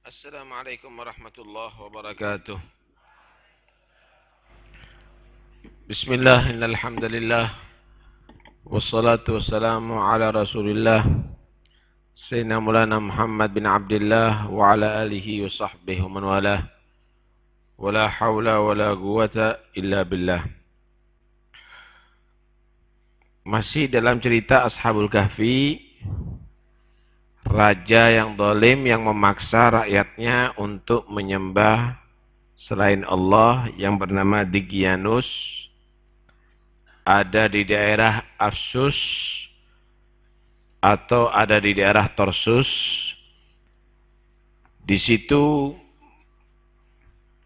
Assalamualaikum warahmatullahi wabarakatuh. Bismillah, innal hamdalillah wassalatu wassalamu ala Rasulillah Sayyidina Maulana Muhammad bin Abdullah wa ala alihi wa sahbihi wa man walah. Wala haula wala quwata illa billah. Masih dalam cerita Ashabul Kahfi, raja yang zalim yang memaksa rakyatnya untuk menyembah selain Allah yang bernama Dygyanus, ada di daerah Afsus atau ada di daerah Tarsus. Di situ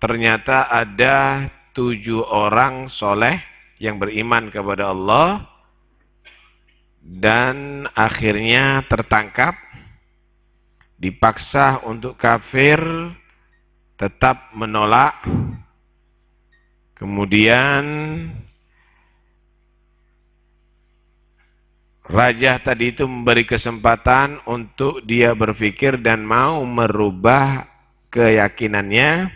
ternyata ada 7 orang soleh yang beriman kepada Allah dan akhirnya tertangkap, dipaksa untuk kafir, tetap menolak. Kemudian raja tadi itu memberi kesempatan untuk dia berpikir dan mau merubah keyakinannya.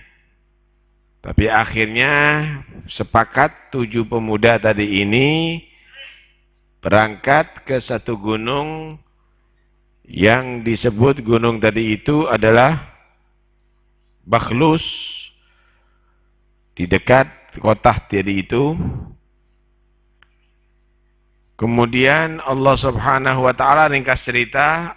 Tapi akhirnya sepakat 7 pemuda tadi ini berangkat ke satu gunung yang disebut gunung tadi itu adalah Bakhlus, di dekat kota tadi itu. Kemudian Allah Subhanahu wa taala ringkas cerita,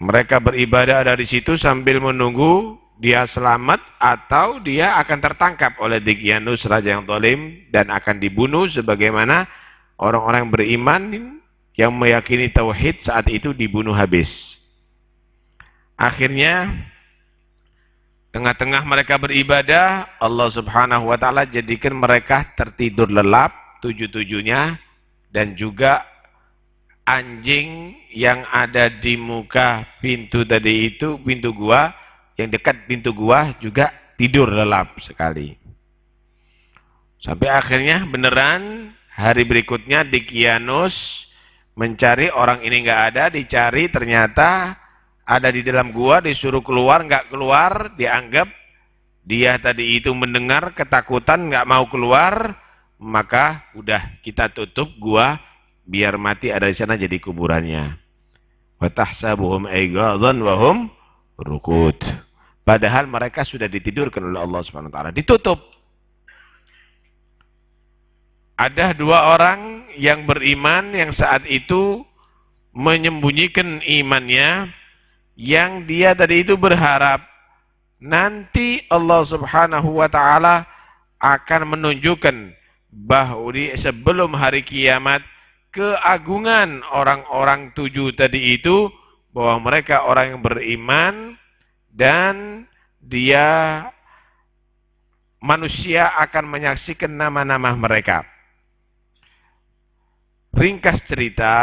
mereka beribadah dari situ sambil menunggu dia selamat atau dia akan tertangkap oleh Dygyanus, raja yang zalim, dan akan dibunuh sebagaimana orang-orang beriman yang meyakini tauhid saat itu dibunuh habis. Akhirnya tengah-tengah mereka beribadah, Allah Subhanahu wa taala jadikan mereka tertidur lelap 7-7-nya, dan juga anjing yang ada di muka pintu tadi itu, pintu gua, yang dekat pintu gua juga tidur lelap sekali. Sampai akhirnya beneran hari berikutnya Dygyanus mencari orang ini, nggak ada, dicari ternyata ada di dalam gua, disuruh keluar, nggak keluar, dianggap dia tadi itu mendengar ketakutan, nggak mau keluar, maka udah kita tutup gua, biar mati ada di sana jadi kuburannya. Wa tahsabuhum ayghadhan wa hum rukud. Padahal mereka sudah ditidurkan oleh Allah Subhanahu wa taala, ditutup. Ada 2 orang yang beriman yang saat itu menyembunyikan imannya, yang dia tadi itu berharap nanti Allah Subhanahu wa taala akan menunjukkan bahwa sebelum hari kiamat keagungan orang-orang 7 tadi itu, bahwa mereka orang yang beriman dan dia manusia akan menyaksikan nama-nama mereka. Ringkas cerita,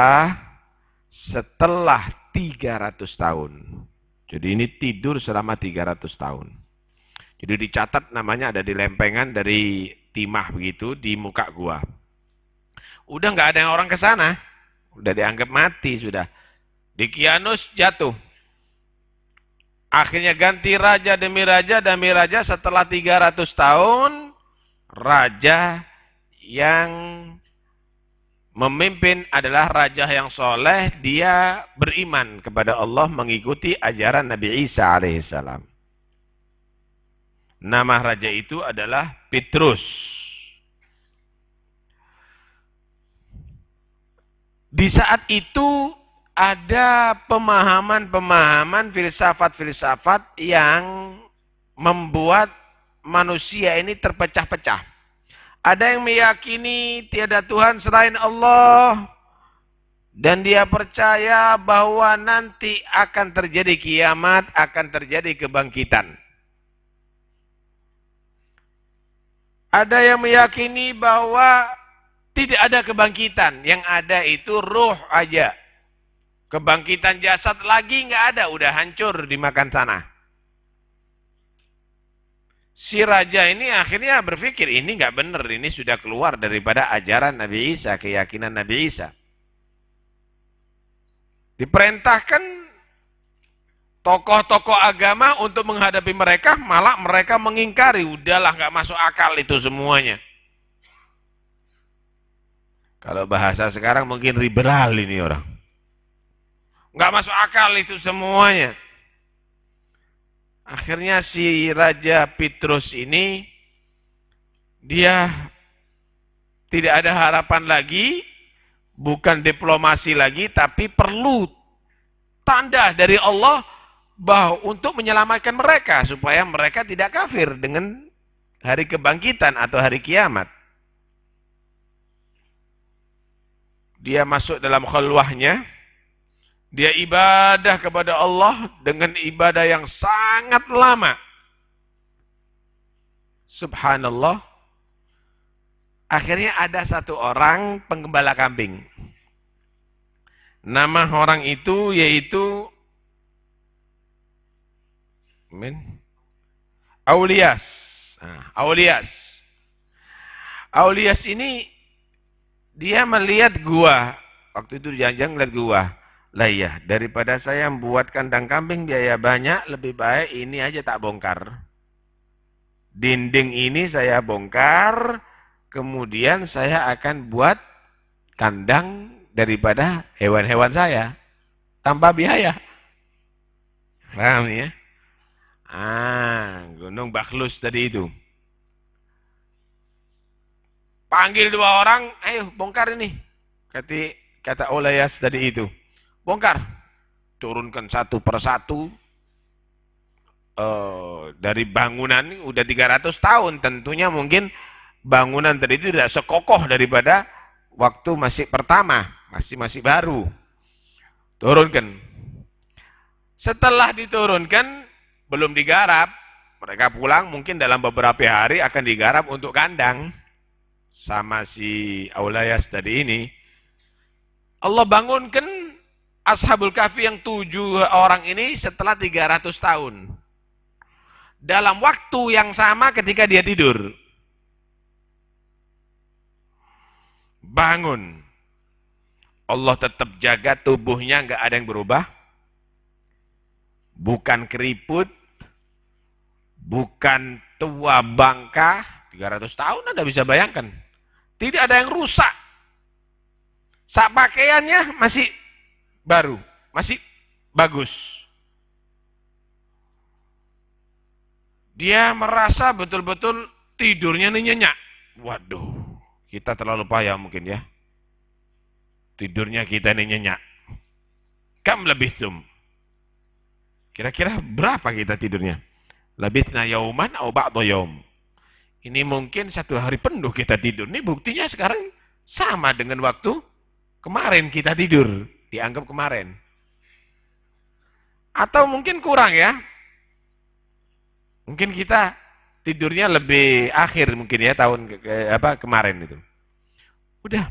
setelah 300 tahun. Jadi ini tidur selama 300 tahun. Jadi dicatat namanya ada di lempengan dari timah begitu di muka gua. Udah nggak ada yang orang ke sana. Udah dianggap mati sudah. Dygyanus jatuh. Akhirnya ganti raja demi raja setelah 300 tahun. Raja yang memimpin adalah raja yang soleh, dia beriman kepada Allah, mengikuti ajaran Nabi Isa alaihissalam. Nama raja itu adalah Petrus. Di saat itu ada pemahaman-pemahaman, filsafat-filsafat yang membuat manusia ini terpecah-pecah. Ada yang meyakini tiada Tuhan selain Allah, dan dia percaya bahwa nanti akan terjadi kiamat, akan terjadi kebangkitan. Ada yang meyakini bahwa tidak ada kebangkitan, yang ada itu ruh aja. Kebangkitan jasad lagi nggak ada, udah hancur dimakan sana. Si raja ini akhirnya berpikir ini nggak benar, ini sudah keluar daripada ajaran Nabi Isa, keyakinan Nabi Isa. Diperintahkan Tokoh-tokoh agama untuk menghadapi mereka, malah mereka mengingkari. Udahlah, nggak masuk akal itu semuanya. Kalau bahasa sekarang mungkin liberal ini orang. Nggak masuk akal itu semuanya. Akhirnya si Raja Petrus ini, dia tidak ada harapan lagi, bukan diplomasi lagi, tapi perlu tanda dari Allah bahwa untuk menyelamatkan mereka, supaya mereka tidak kafir dengan hari kebangkitan atau hari kiamat. Dia masuk dalam khalwahnya, dia ibadah kepada Allah dengan ibadah yang sangat lama. Subhanallah. Akhirnya ada satu orang penggembala kambing. Nama orang itu yaitu Aulias. Aulias. Aulias ini dia melihat gua. Waktu itu jangan melihat gua. Lah ya, daripada saya membuat kandang kambing biaya banyak, lebih baik ini aja tak bongkar. Dinding ini saya bongkar, kemudian saya akan buat kandang daripada hewan-hewan saya. Tanpa biaya. Paham ya? Gunung Bakhlus tadi itu. Panggil dua orang, ayo bongkar ini. Kata Aulias tadi itu. Bongkar. Turunkan satu persatu. Dari bangunan ini udah 300 tahun. Tentunya mungkin bangunan tadi itu tidak sekokoh daripada waktu masih pertama. Masih baru. Turunkan. Setelah diturunkan, belum digarap. Mereka pulang mungkin dalam beberapa hari akan digarap untuk kandang. Sama si Aulias tadi ini. Allah bangunkan Ashabul Kahfi yang 7 orang ini setelah 300 tahun. Dalam waktu yang sama ketika dia tidur. Bangun. Allah tetap jaga tubuhnya, nggak ada yang berubah. Bukan keriput. Bukan tua bangka. 300 tahun Anda bisa bayangkan. Tidak ada yang rusak. Sak pakaiannya masih baru. Masih bagus. Dia merasa betul-betul tidurnya ini nyenyak. Waduh, kita terlalu payah mungkin ya. Tidurnya kita ini nyenyak. Kam labithum. Kira-kira berapa kita tidurnya? Labithna yauman atau ba'da yaum. Ini mungkin 1 hari penuh kita tidur. Ini buktinya sekarang sama dengan waktu kemarin kita tidur. Dianggap kemarin. Atau mungkin kurang ya. Mungkin kita tidurnya lebih akhir mungkin ya tahun kemarin itu. Udah.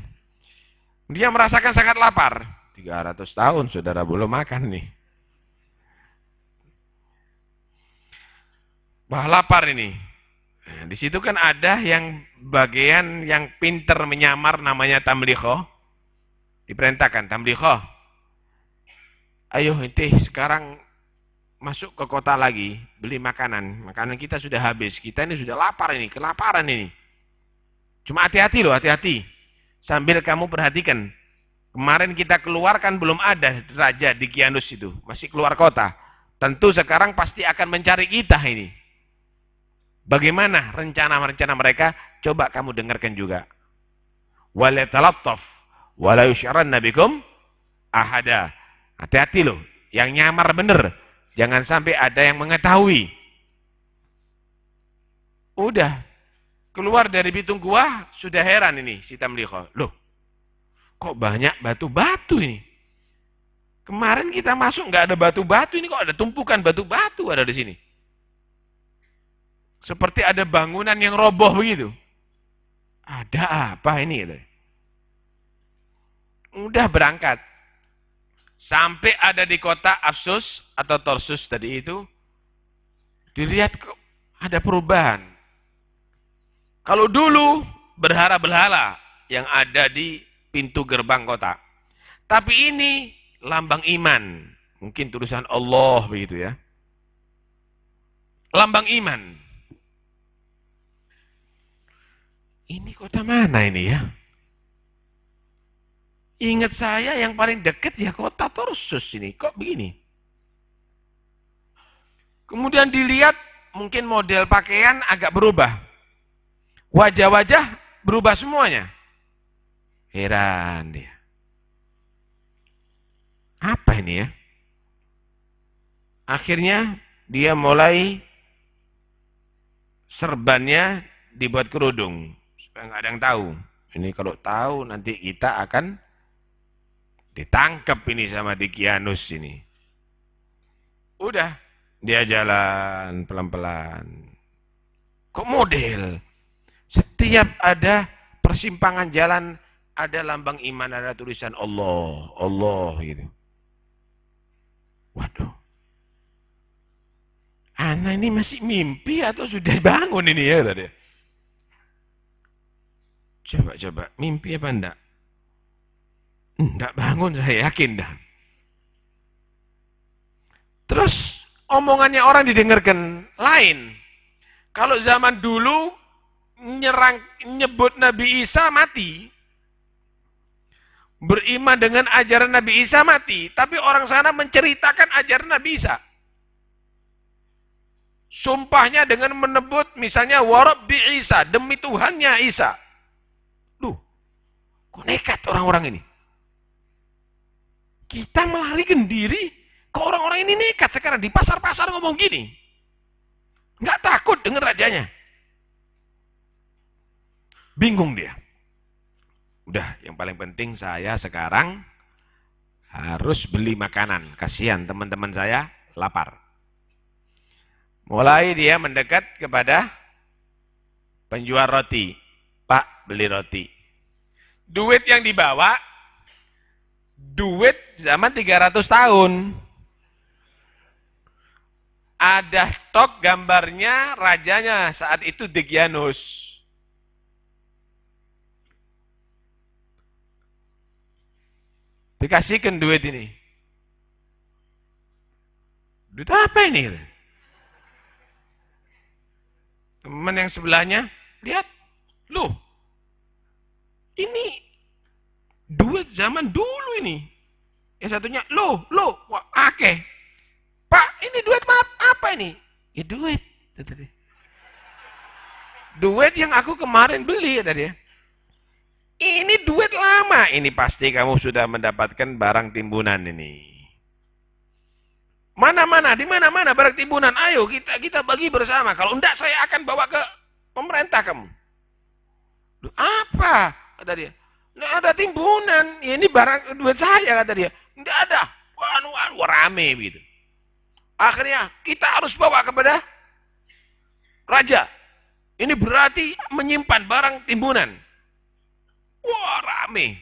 Dia merasakan sangat lapar. 300 tahun saudara belum makan nih. Wah, lapar ini. Nah, di situ kan ada yang bagian yang pinter menyamar namanya tamlikho. Diperintahkan tamlikho. Ayo ente sekarang masuk ke kota lagi, beli makanan. Makanan kita sudah habis. Kita ini sudah lapar ini, kelaparan ini. Cuma hati-hati loh, hati-hati. Sambil kamu perhatikan. Kemarin kita keluarkan belum ada raja di Kianus itu. Masih keluar kota. Tentu sekarang pasti akan mencari kita ini. Bagaimana rencana-rencana mereka? Coba kamu dengarkan juga. Wala talattaf wala yusy'aranna bikum ahada. Hati-hati loh, yang nyamar bener. Jangan sampai ada yang mengetahui. Udah keluar dari bitung gua, sudah heran ini si Tamlikho. Loh, kok banyak batu-batu ini? Kemarin kita masuk nggak ada batu-batu, ini kok ada tumpukan batu-batu ada di sini. Seperti ada bangunan yang roboh begitu. Ada apa ini? Udah berangkat. Sampai ada di kota Afsus atau Tarsus tadi itu. Dilihat kok ada perubahan. Kalau dulu berhala-berhala yang ada di pintu gerbang kota. Tapi ini lambang iman. Mungkin tulisan Allah begitu ya. Lambang iman. Ini kota mana ini ya? Ingat saya yang paling dekat ya kota Tarsus ini. Kok begini? Kemudian dilihat mungkin model pakaian agak berubah. Wajah-wajah berubah semuanya. Heran dia. Apa ini ya? Akhirnya dia mulai serbannya dibuat kerudung. Supaya nggak ada yang tahu. Ini kalau tahu nanti kita akan ditangkap ini sama Dikianus ini. Udah, dia jalan pelan-pelan. Kok model? Setiap ada persimpangan jalan, ada lambang iman, ada tulisan Allah, Allah gitu. Waduh. Anak ini masih mimpi atau sudah bangun ini ya tadi? Coba, mimpi apa enggak? Enggak bangun, saya yakin dah. Terus omongannya orang didengarkan lain. Kalau zaman dulu nyebut Nabi Isa mati, beriman dengan ajaran Nabi Isa mati, tapi orang sana menceritakan ajaran Nabi Isa. Sumpahnya dengan menyebut misalnya warabbi Isa, demi Tuhannya Isa. Duh, kok nekat orang-orang ini? Kita melarikan diri, kok orang-orang ini nekat sekarang di pasar-pasar ngomong gini. Nggak takut dengan rajanya. Bingung dia. Udah, yang paling penting saya sekarang harus beli makanan. Kasihan teman-teman saya lapar. Mulai dia mendekat kepada penjual roti. Pak, beli roti. Duit yang dibawa, duit zaman 300 tahun. Ada stok gambarnya rajanya saat itu Dikianus. Dikasihkan duit ini. Duit apa ini? Teman yang sebelahnya, lihat. Loh, ini duit zaman dulu ini. Yang satunya, loh, wah, akeh. Pak, ini duit apa ini? Ya duit. Duit yang aku kemarin beli, kata dia. Ini duit lama. Ini pasti kamu sudah mendapatkan barang timbunan ini. Mana-mana, di mana-mana barang timbunan. Ayo kita bagi bersama. Kalau enggak saya akan bawa ke pemerintah kamu. Apa? Kata dia. Enggak ada timbunan. Ya, ini barang duit saya, kata dia. Enggak ada. Wah, rame begitu. Akhirnya kita harus bawa kepada raja. Ini berarti menyimpan barang timbunan. Wah, rame.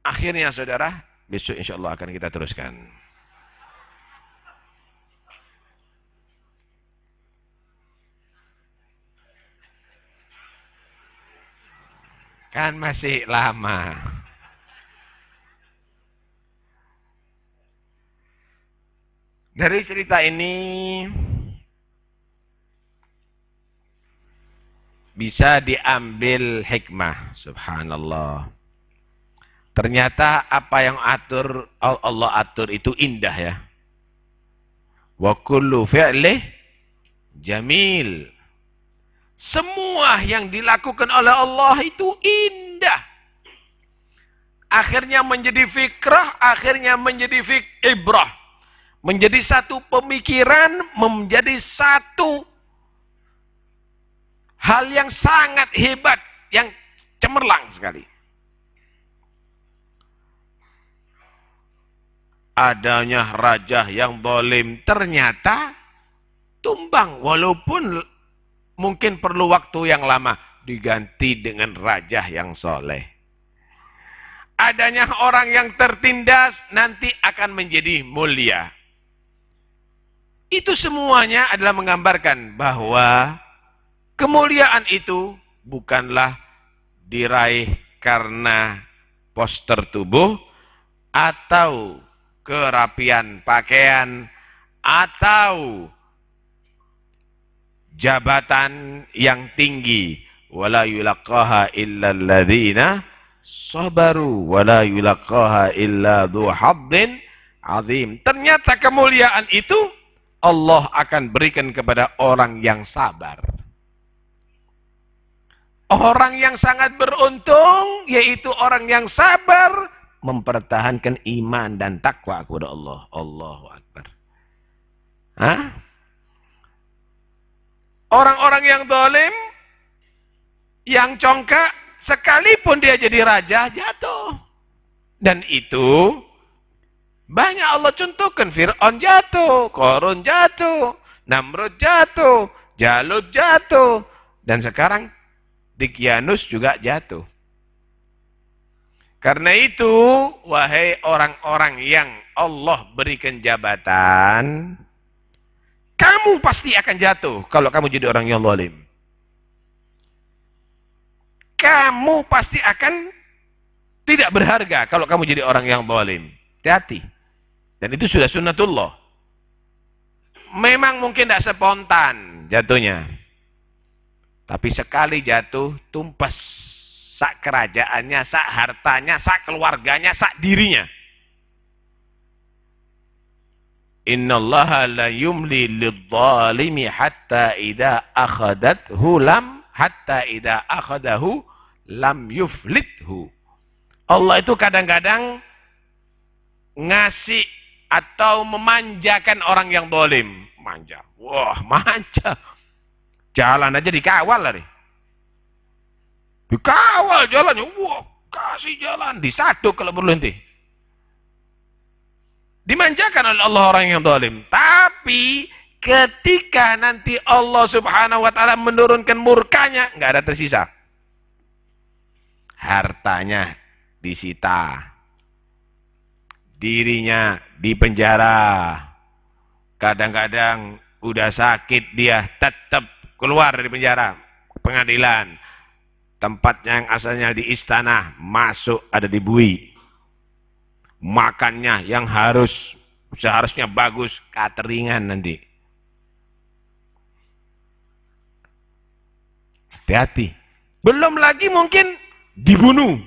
Akhirnya saudara, besok insya Allah akan kita teruskan. Kan masih lama. Dari cerita ini bisa diambil hikmah. Subhanallah. Ternyata apa yang Allah atur itu indah ya. Wa kullu fi'lih jamil. Semua yang dilakukan oleh Allah itu indah. Akhirnya menjadi fikrah, akhirnya menjadi ibrah. Menjadi satu pemikiran, menjadi satu hal yang sangat hebat, yang cemerlang sekali. Adanya raja yang zalim ternyata tumbang, walaupun mungkin perlu waktu yang lama, diganti dengan raja yang soleh. Adanya orang yang tertindas nanti akan menjadi mulia. Itu semuanya adalah menggambarkan bahwa kemuliaan itu bukanlah diraih karena poster tubuh atau kerapian pakaian, atau jabatan yang tinggi. Wala yulaqaha illa alladzina sabaru wala yulaqaha illa dzu haddin azim. Ternyata kemuliaan itu Allah akan berikan kepada orang yang sabar. Orang yang sangat beruntung, yaitu orang yang sabar, mempertahankan iman dan takwa kepada Allah. Allahu Akbar. Hah? Orang-orang yang zalim, yang congkak, sekalipun dia jadi raja, jatuh. Dan itu banyak Allah contohkan. Fir'aun jatuh, Qarun jatuh, Namrud jatuh, Jalut jatuh, dan sekarang Daqyanus juga jatuh. Karena itu, wahai orang-orang yang Allah berikan jabatan, kamu pasti akan jatuh kalau kamu jadi orang yang zalim. Kamu pasti akan tidak berharga kalau kamu jadi orang yang zalim. Hati-hati. Dan itu sudah sunnatullah. Memang mungkin tidak spontan jatuhnya. Tapi sekali jatuh, tumpas sak kerajaannya, sak hartanya, sak keluarganya, sak dirinya. Innallaha la yumli lidh-dhalimi hatta idza akhadahu lam yuflithu. Allah itu kadang-kadang ngasih atau memanjakan orang yang zalim. Manja. Wah, manja. Jalan aja dikawal lah. Dikawal jalannya. Wah, kasih jalan. Disaduk kalau perlu nanti. Dimanjakan oleh Allah orang yang zalim. Tapi ketika nanti Allah subhanahu wa ta'ala menurunkan murkanya, nggak ada tersisa. Hartanya disita. Dirinya dipenjara. Kadang-kadang udah sakit dia tetap keluar dari penjara. Pengadilan. Tempatnya yang asalnya di istana, masuk ada di bui. Makannya yang seharusnya bagus, cateringan nanti. Hati-hati. Belum lagi mungkin dibunuh.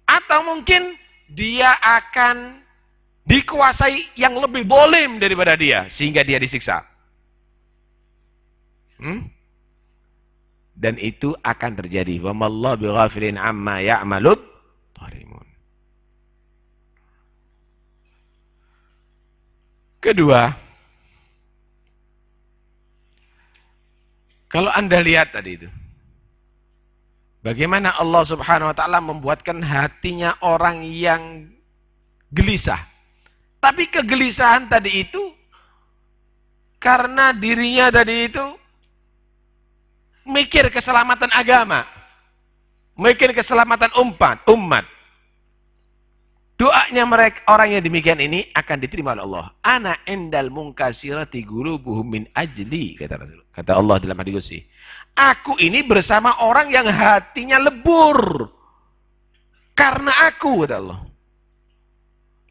Atau mungkin dia akan dikuasai yang lebih zalim daripada dia, sehingga dia disiksa. Dan itu akan terjadi. Wa mallahu bighafilin amma ya'malud dhalimun. Kedua, kalau Anda lihat tadi itu, bagaimana Allah subhanahu wa ta'ala membuatkan hatinya orang yang gelisah. Tapi kegelisahan tadi itu, karena dirinya tadi itu, mikir keselamatan agama. Mikir keselamatan umat. Doanya mereka, orang yang demikian ini akan diterima oleh Allah. Ana indal munkasirati qulubuhum min ajli, kata Allah dalam hadis qudsi. Aku ini bersama orang yang hatinya lebur karena aku, kata Allah.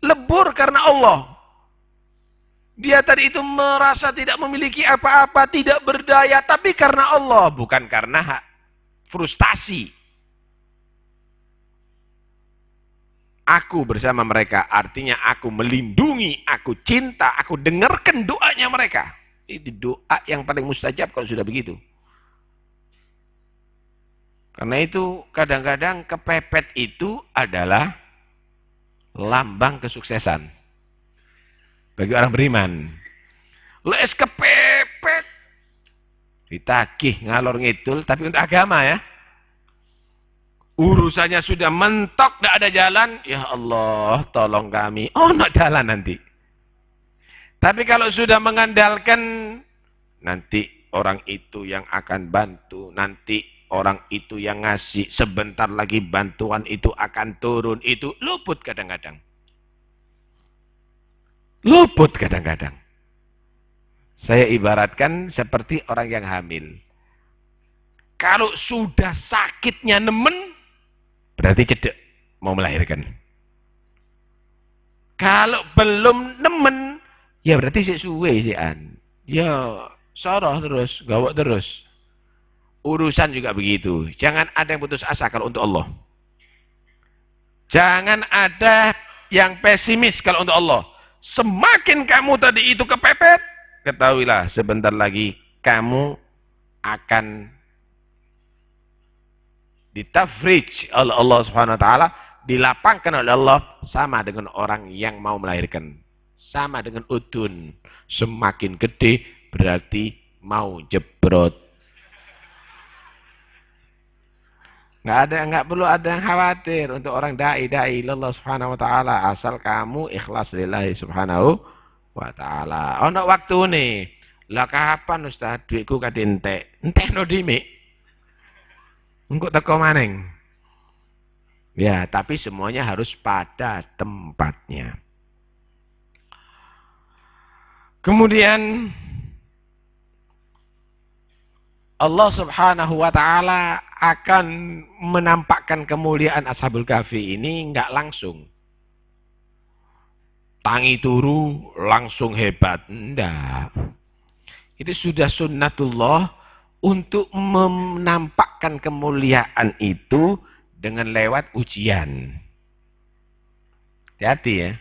Lebur karena Allah. Dia tadi itu merasa tidak memiliki apa-apa, tidak berdaya, tapi karena Allah, bukan karena frustasi. Aku bersama mereka, artinya aku melindungi, aku cinta, aku dengarkan doanya mereka. Itu doa yang paling mustajab kalau sudah begitu. Karena itu kadang-kadang kepepet itu adalah lambang kesuksesan bagi orang beriman. Les kepepet, ditagih ngalor ngidul, tapi untuk agama ya. Urusannya sudah mentok, tidak ada jalan. Ya Allah, tolong kami. Oh, tidak jalan nanti. Tapi kalau sudah mengandalkan, nanti orang itu yang akan bantu. Nanti orang itu yang ngasih. Sebentar lagi bantuan itu akan turun. Itu luput kadang-kadang. Luput kadang-kadang. Saya ibaratkan seperti orang yang hamil. Kalau sudah sakitnya nemen, berarti cedek mau melahirkan. Kalau belum nemen, ya berarti sik suwe sian. Ya soroh terus, gawak terus. Urusan juga begitu. Jangan ada yang putus asa kalau untuk Allah. Jangan ada yang pesimis kalau untuk Allah. Semakin kamu tadi itu kepepet, ketahuilah sebentar lagi kamu akan ditafrij oleh Allah Subhanahu wa taala, dilapangkan oleh Allah sama dengan orang yang mau melahirkan. Sama dengan udun. Semakin gede berarti mau jebrot. Nggak perlu ada yang khawatir untuk orang dai Allah Subhanahu wa taala, asal kamu ikhlas lillahi Subhanahu wa taala. Ono waktu nih. Lah kapan Ustaz duitku kate entek? Entekno dhisik. Engko teko maneng. Ya, tapi semuanya harus pada tempatnya. Kemudian Allah Subhanahu wa taala akan menampakkan kemuliaan Ashabul Kahfi ini enggak langsung. Tangi turu langsung hebat. Enggak. Itu sudah sunnatullah untuk menampakkan kemuliaan itu dengan lewat ujian. Hati-hati ya.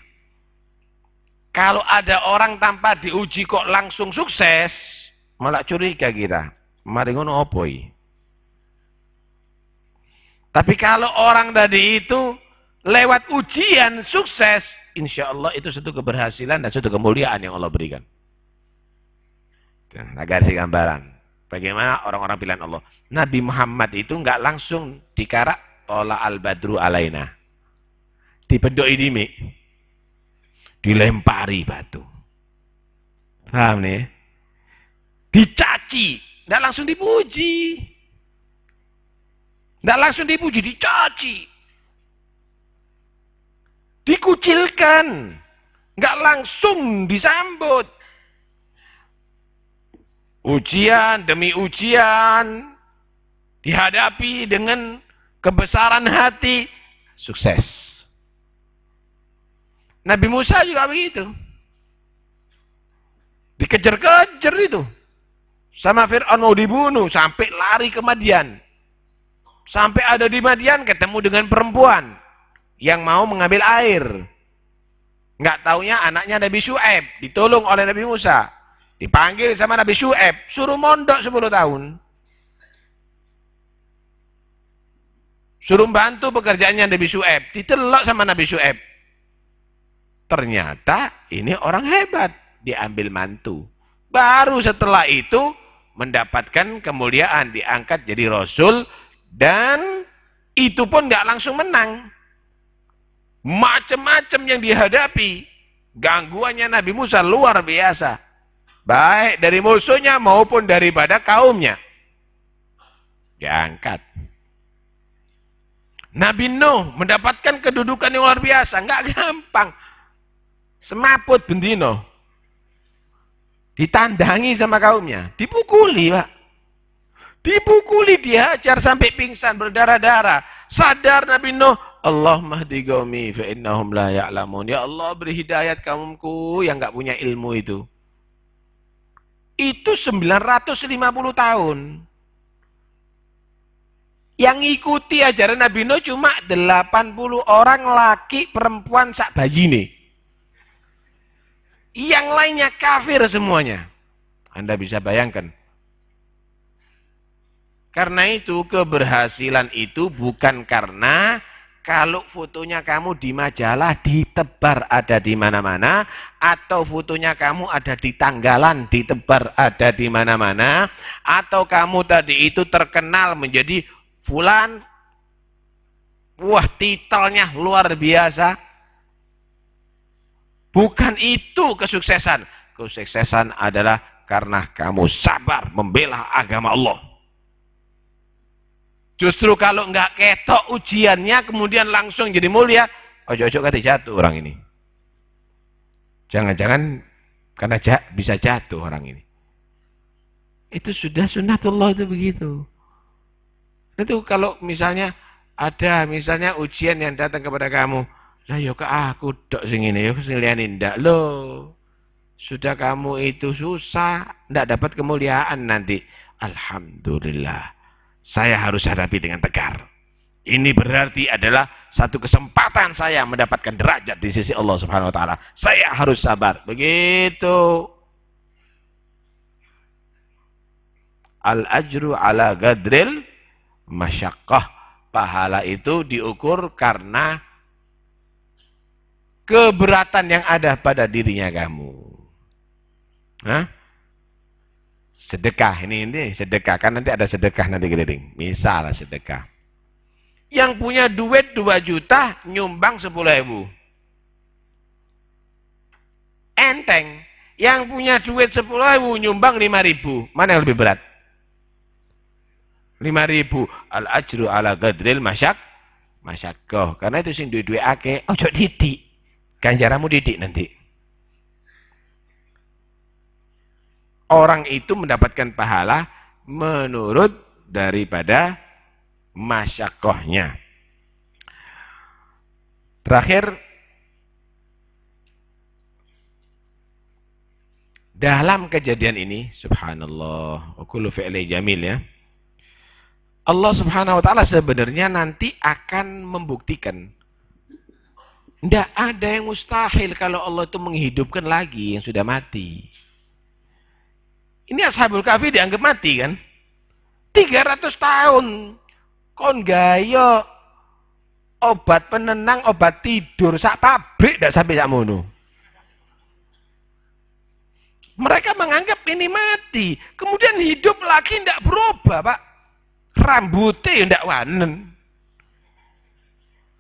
Kalau ada orang tanpa diuji kok langsung sukses, malah curiga kita. Mari ngono opo iki? Tapi kalau orang tadi itu lewat ujian sukses, insya Allah itu satu keberhasilan dan satu kemuliaan yang Allah berikan. Nah, kasih gambaran. Bagaimana orang-orang pilihan Allah. Nabi Muhammad itu nggak langsung dikarak tola al-badru alaina. Dipedok ini, dilempari batu. Paham nih? Dicaci. Nggak langsung dipuji. Nggak langsung dipuji, dicaci. Dikucilkan. Nggak langsung disambut. Ujian demi ujian. Dihadapi dengan kebesaran hati. Sukses. Nabi Musa juga begitu. Dikejar-kejar itu. Sama Fir'aun mau dibunuh, sampai lari ke Madian. Sampai ada di Madian ketemu dengan perempuan yang mau mengambil air. Nggak taunya anaknya Nabi Syu'aib, ditolong oleh Nabi Musa. Dipanggil sama Nabi Syu'aib, suruh mondok 10 tahun. Suruh bantu pekerjaannya Nabi Syu'aib, ditelok sama Nabi Syu'aib. Ternyata ini orang hebat, diambil mantu. Baru setelah itu mendapatkan kemuliaan, diangkat jadi rasul, dan itu pun nggak langsung menang. Macam-macam yang dihadapi, gangguannya Nabi Musa luar biasa. Baik dari musuhnya maupun daripada kaumnya. Diangkat. Nabi Nuh mendapatkan kedudukan yang luar biasa, nggak gampang. Semaput bendino. Ditandangi sama kaumnya, dipukuli Pak. Dipukuli, dihajar sampai pingsan, berdarah-darah. Sadar Nabi Nuh, Allahumma hdi qaumi fa innahum la ya'lamun. Ya Allah, beri hidayat kaumku yang enggak punya ilmu itu. Itu 950 tahun. Yang ikuti ajaran Nabi Nuh cuma 80 orang laki perempuan sak bayine. Yang lainnya kafir semuanya. Anda bisa bayangkan. Karena itu keberhasilan itu bukan karena kalau fotonya kamu di majalah ditebar ada di mana-mana, atau fotonya kamu ada di tanggalan ditebar ada di mana-mana, atau kamu tadi itu terkenal menjadi fulan, wah titelnya luar biasa. Bukan itu kesuksesan. Kesuksesan adalah karena kamu sabar membela agama Allah. Justru kalau nggak ketok ujiannya kemudian langsung jadi mulia, ojo-ojo kata jatuh orang ini. Jangan-jangan karena bisa jatuh orang ini. Itu sudah sunnatullah itu begitu. Itu kalau misalnya ada misalnya ujian yang datang kepada kamu, Lah ya ke aku dok sing ngene ya sing liyane ndak loh. Sudah kamu itu susah, ndak dapat kemuliaan nanti. Alhamdulillah. Saya harus hadapi dengan tegar. Ini berarti adalah satu kesempatan saya mendapatkan derajat di sisi Allah Subhanahu wa taala. Saya harus sabar. Begitu. Al-ajru ala gadril masyaqqah. Pahala itu diukur karena keberatan yang ada pada dirinya kamu. Hah? Sedekah ini sedekah kan nanti ada sedekah nanti keliling. Misal sedekah. Yang punya duit 2 juta nyumbang 10.000. Enteng. Yang punya duit 10.000 nyumbang 5.000. Mana yang lebih berat? 5.000. Al-ajru ala gadril masyaqqah. Karena itu sing duit-duit akeh, ojo didik. Ganjaramu didik nanti. Orang itu mendapatkan pahala menurut daripada masyaqqahnya. Terakhir, dalam kejadian ini, subhanallah, kullu fi'li jamil ya. Allah Subhanahu wa taala sebenarnya nanti akan membuktikan tidak ada yang mustahil kalau Allah itu menghidupkan lagi yang sudah mati. Ini Ashabul Kahfi dianggap mati kan? 300 tahun. Kon gaya obat penenang, obat tidur, sak pabrik tidak sampai sak mono. Mereka menganggap ini mati. Kemudian hidup lagi tidak berubah, Pak. Rambutnya tidak wanen.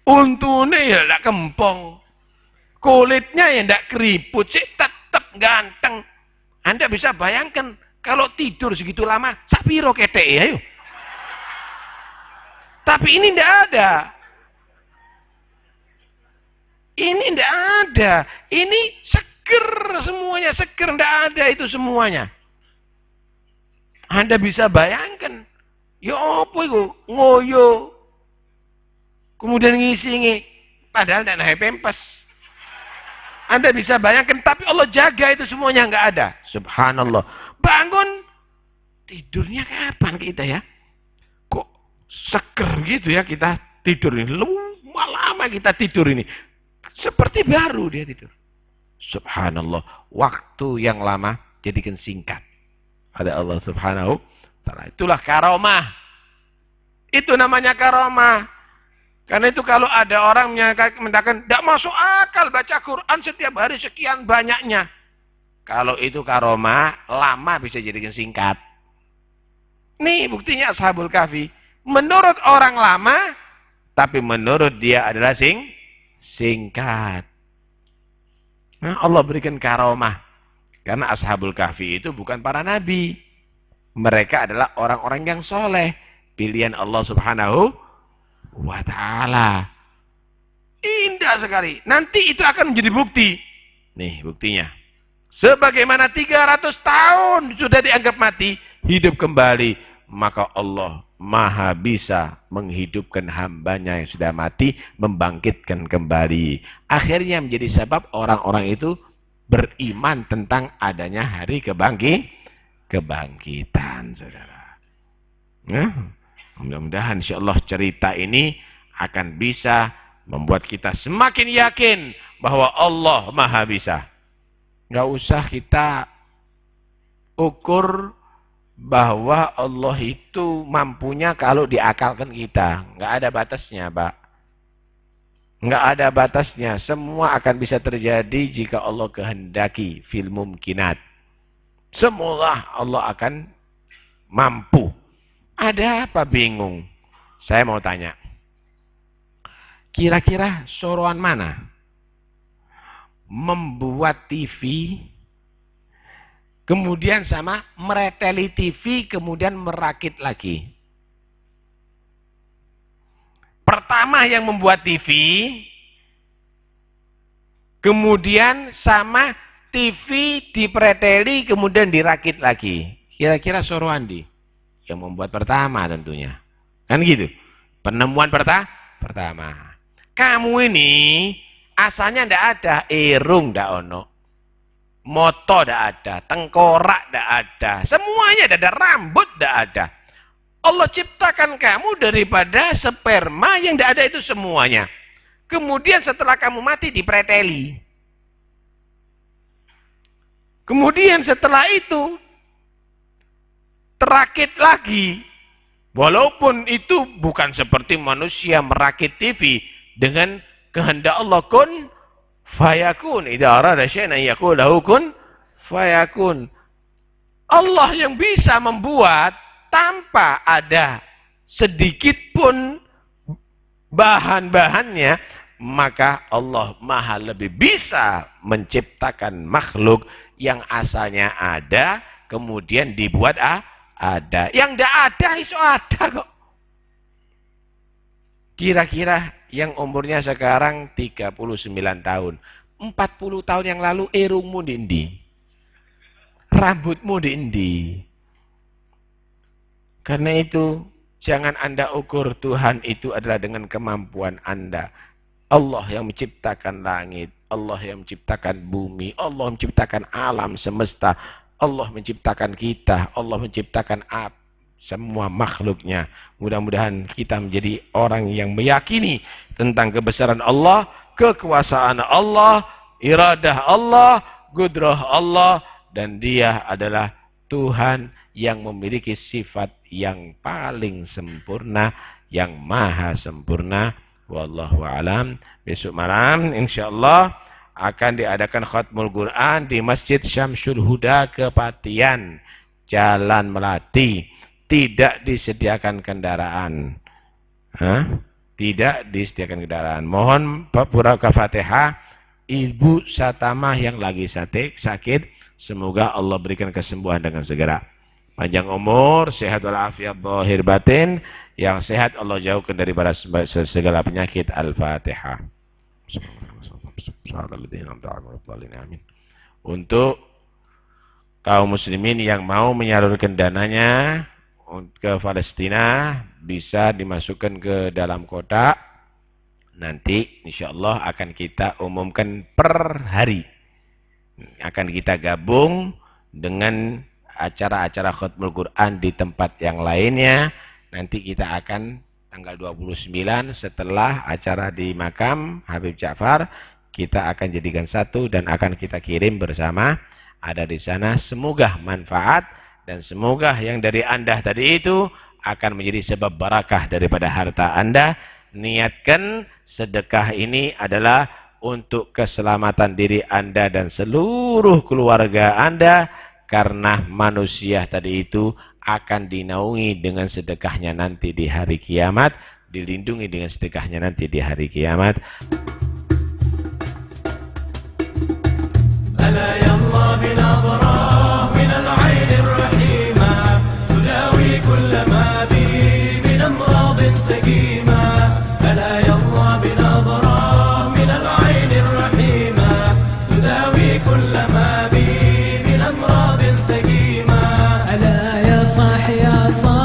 Untune ya tidak kempong. Kulitnya ya tidak keriput. Sih tetap ganteng. Anda bisa bayangkan kalau tidur segitu lama, sapiro ketek ya yuk. Tapi ini tidak ada. Ini tidak ada. Ini seger semuanya, seger, tidak ada itu semuanya. Anda bisa bayangkan, ya apa itu ngoyo, kemudian ngisi, padahal tidak naik pempes. Anda bisa bayangkan, tapi Allah jaga itu semuanya nggak ada. Subhanallah. Bangun, tidurnya kapan kita ya? Kok seger gitu ya kita tidur ini? Lama kita tidur ini. Seperti baru dia tidur. Subhanallah. Waktu yang lama jadikan singkat. Ada Allah Subhanahu wa taala. Itulah karomah. Itu namanya karomah. Karena itu kalau ada orang menyatakan tidak masuk akal baca Quran setiap hari sekian banyaknya. Kalau itu karomah, lama bisa jadikan singkat. Nih buktinya Ashabul Kahfi. Menurut orang lama, tapi menurut dia adalah singkat. Nah, Allah berikan karomah. Karena Ashabul Kahfi itu bukan para nabi. Mereka adalah orang-orang yang soleh. Pilihan Allah Subhanahu wa ta'ala. Indah sekali. Nanti itu akan menjadi bukti. Nih buktinya. Sebagaimana 300 tahun sudah dianggap mati, hidup kembali. Maka Allah maha bisa menghidupkan hambanya yang sudah mati, membangkitkan kembali. Akhirnya menjadi sebab orang-orang itu beriman tentang adanya hari kebangkitan, saudara. Nah, mudah-mudahan insyaallah cerita ini akan bisa membuat kita semakin yakin bahwa Allah maha bisa. Nggak usah kita ukur bahwa Allah itu mampunya kalau diakalkan kita. Nggak ada batasnya, Pak. Nggak ada batasnya. Semua akan bisa terjadi jika Allah kehendaki fil mumkinat. Semua Allah akan mampu. Ada apa bingung? Saya mau tanya. Kira-kira soroan mana? Membuat TV, kemudian sama mereteli TV, kemudian merakit lagi. Pertama yang membuat TV, kemudian sama TV dipreteli, kemudian dirakit lagi. Kira-kira soroan di yang membuat pertama tentunya. Kan gitu. Penemuan pertama. Kamu ini Asalnya tidak ada, irung tidak ono, moto tidak ada, tengkorak tidak ada, semuanya tidak ada, rambut tidak ada. Allah ciptakan kamu daripada sperma yang tidak ada itu semuanya. Kemudian setelah kamu mati dipreteli. Kemudian setelah itu terakit lagi. Walaupun itu bukan seperti manusia merakit TV dengan kehendak Allah, kun fayakun. Idza arada syai'an yaqulu lahu kun fayakun. Allah yang bisa membuat tanpa ada sedikit pun bahan-bahannya, maka Allah Maha lebih bisa menciptakan makhluk yang asalnya ada kemudian dibuat ada. Yang tidak ada itu ada kok. Kira-kira yang umurnya sekarang 39 tahun. 40 tahun yang lalu irungmu di endi? Rambutmu di endi? Karena itu jangan Anda ukur Tuhan itu adalah dengan kemampuan Anda. Allah yang menciptakan langit, Allah yang menciptakan bumi, Allah menciptakan alam semesta, Allah menciptakan kita, Allah menciptakan semua makhluknya. Mudah-mudahan kita menjadi orang yang meyakini tentang kebesaran Allah, kekuasaan Allah, iradah Allah, qudrah Allah, dan Dia adalah Tuhan yang memiliki sifat yang paling sempurna, yang maha sempurna. Wallahu a'lam. Besok malam insyaallah akan diadakan khatmul Quran di Masjid Syamsul Huda Kepatihan, Jalan Melati. Tidak disediakan kendaraan. Tidak disediakan kendaraan. Mohon pura Al-Fatihah Ibu Satamah yang lagi sakit. Semoga Allah berikan kesembuhan dengan segera. Panjang umur, sehat walafiat zahir batin. Yang sehat Allah jauhkan daripada segala penyakit. Al-Fatihah. Untuk kaum muslimin yang mau menyalurkan dananya ke Palestina, bisa dimasukkan ke dalam kotak. Nanti insyaallah akan kita umumkan per hari. Akan kita gabung dengan acara-acara khatmul Quran di tempat yang lainnya. Nanti kita akan tanggal 29 setelah acara di makam Habib Ja'far, kita akan jadikan satu dan akan kita kirim bersama. Ada di sana. Semoga manfaat dan semoga yang dari Anda tadi itu akan menjadi sebab barakah daripada harta Anda. Niatkan sedekah ini adalah untuk keselamatan diri Anda dan seluruh keluarga Anda, karena manusia tadi itu akan dinaungi dengan sedekahnya nanti di hari kiamat, dilindungi dengan sedekahnya nanti di hari kiamat. صاح يا صاح